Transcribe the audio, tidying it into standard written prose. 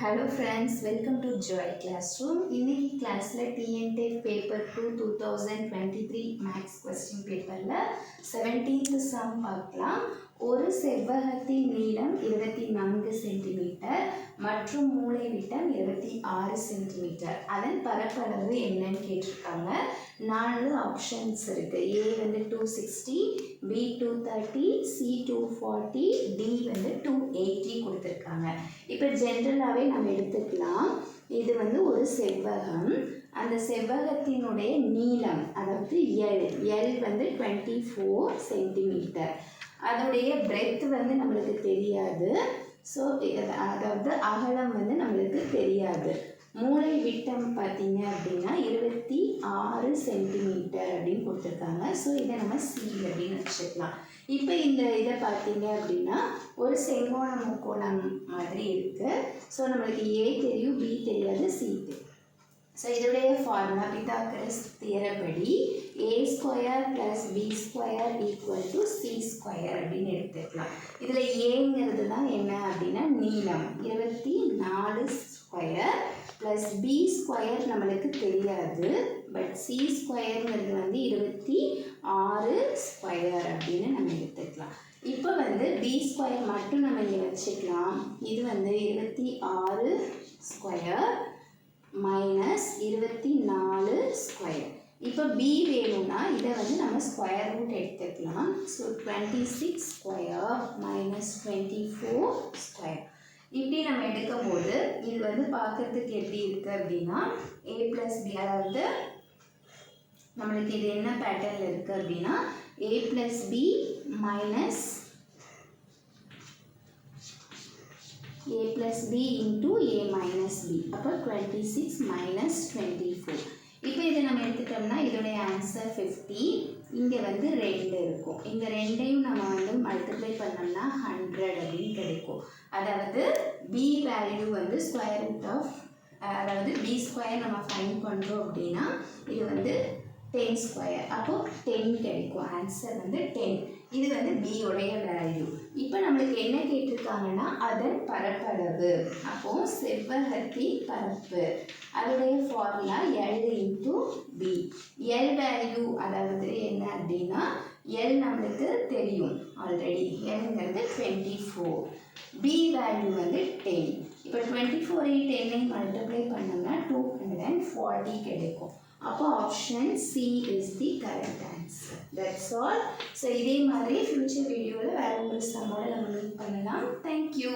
Hello friends, welcome to Joy Classroom. இன்னைக்கு கிளாஸ்ல TNTET paper 2 2023 maths question paperல 17th sum பார்க்கலாம். ஒரு செவ்வகத்தின் நீளம் 24 சென்டிமீட்டர் மற்றும் மூலை விட்டம் 26 சென்டிமீட்டர். அதன் பரப்பளவு என்னன்னு கேட்டிருக்காங்க. 4 ஆப்ஷன்ஸ் இருக்கு. A வந்து 260, B 230, C 240, D வந்து 280 கொடுத்துருக்காங்க. இப்போ ஜென்ரலாகவே நம்ம எடுத்துக்கலாம். இது வந்து ஒரு செவ்வகம். அந்த செவ்வகத்தினுடைய நீளம் அதாவது L வந்து 24 சென்டிமீட்டர். அதோடைய பிரெத் வந்து நம்மளுக்கு தெரியாது. ஸோ அதாவது அகலம் வந்து நம்மளுக்கு தெரியாது. மூலை விட்டம் பார்த்தீங்க அப்படின்னா 26 சென்டிமீட்டர் அப்படின்னு கொடுத்துருக்காங்க. ஸோ இதை நம்ம C அப்படின்னு வச்சுக்கலாம். இப்போ இந்த இதை பார்த்தீங்க அப்படின்னா ஒரு செங்கோண முக்கோணம் மாதிரி இருக்குது. ஸோ நம்மளுக்கு A தெரியும், B தெரியாது, C தெரியும். ஸோ இதோடைய ஃபார்முலா பித்தாகரஸ் தியரப்படி A square plus B square equal to C square அப்படின்னு எடுத்துக்கலாம். இதில் ஏங்கிறது தான் என்ன அப்படின்னா நீளம் 24 ஸ்கொயர் ப்ளஸ் B ஸ்கொயர் நம்மளுக்கு தெரியாது. பட் C ஸ்கொயருங்கிறது வந்து 26 ஸ்கொயர் அப்படின்னு நம்ம எடுத்துக்கலாம். இப்போ வந்து B ஸ்கொயர் மட்டும் நம்ம இங்கே வச்சுக்கலாம். இது வந்து 26 ஸ்கொயர் மைனஸ் 24 ஸ்கொயர். இப்போ B வேணும்னா இதை வந்து நம்ம ஸ்கொயர் ரூட் எடுத்துக்கலாம். So 26 square minus 24 square. இப்படி நம்ம எடுக்கும்போது இது வந்து பார்க்கறதுக்கு எப்படி இருக்குது அப்படின்னா A ப்ளஸ் B, அதாவது நம்மளுக்கு இது என்ன பேட்டர்னில் இருக்குது அப்படின்னா A plus B minus A plus B into A minus B. அப்போ 26 minus 24. இப்போ இதை நம்ம எடுத்துட்டோம்னா இதோடைய ஆன்சர் 50. இங்கே வந்து 2 இருக்கும். இங்கே ரெண்டையும் நம்ம வந்து மல்டிப்ளை பண்ணோம்னா 100 அப்படின்னு கிடைக்கும். அதாவது B வேல்யூ வந்து ஸ்கொயர் ரூட் ஆஃப், அதாவது B ஸ்கொயர் நம்ம ஃபைண்ட் பண்ணுறோம் அப்படின்னா இது வந்து 10 ஸ்கொயர். அப்போது 10 கிடைக்கும். ஆன்சர் வந்து 10. இது வந்து B உடைய வேல்யூ. இப்போ நம்மளுக்கு என்ன கேட்டிருக்காங்கன்னா அதன் பரப்பளவு. அப்போது செவ்வகத்தின் பரப்பு அதோடைய formula L into B. L value அதாவது என்ன அப்படின்னா L நம்மளுக்கு தெரியும் ஆல்ரெடி. Lங்கிறது 24. B வேல்யூ வந்து 10. இப்போ 24 10 மல்டிப்ளை பண்ணோம்னா 240 கிடைக்கும். அப்போ option C is the correct answer. That's all. So இதே மாதிரி ஃபியூச்சர் வீடியோவில் வேறு ஒரு சம்மோட நம்ம மீட் பண்ணலாம். தேங்க்யூ.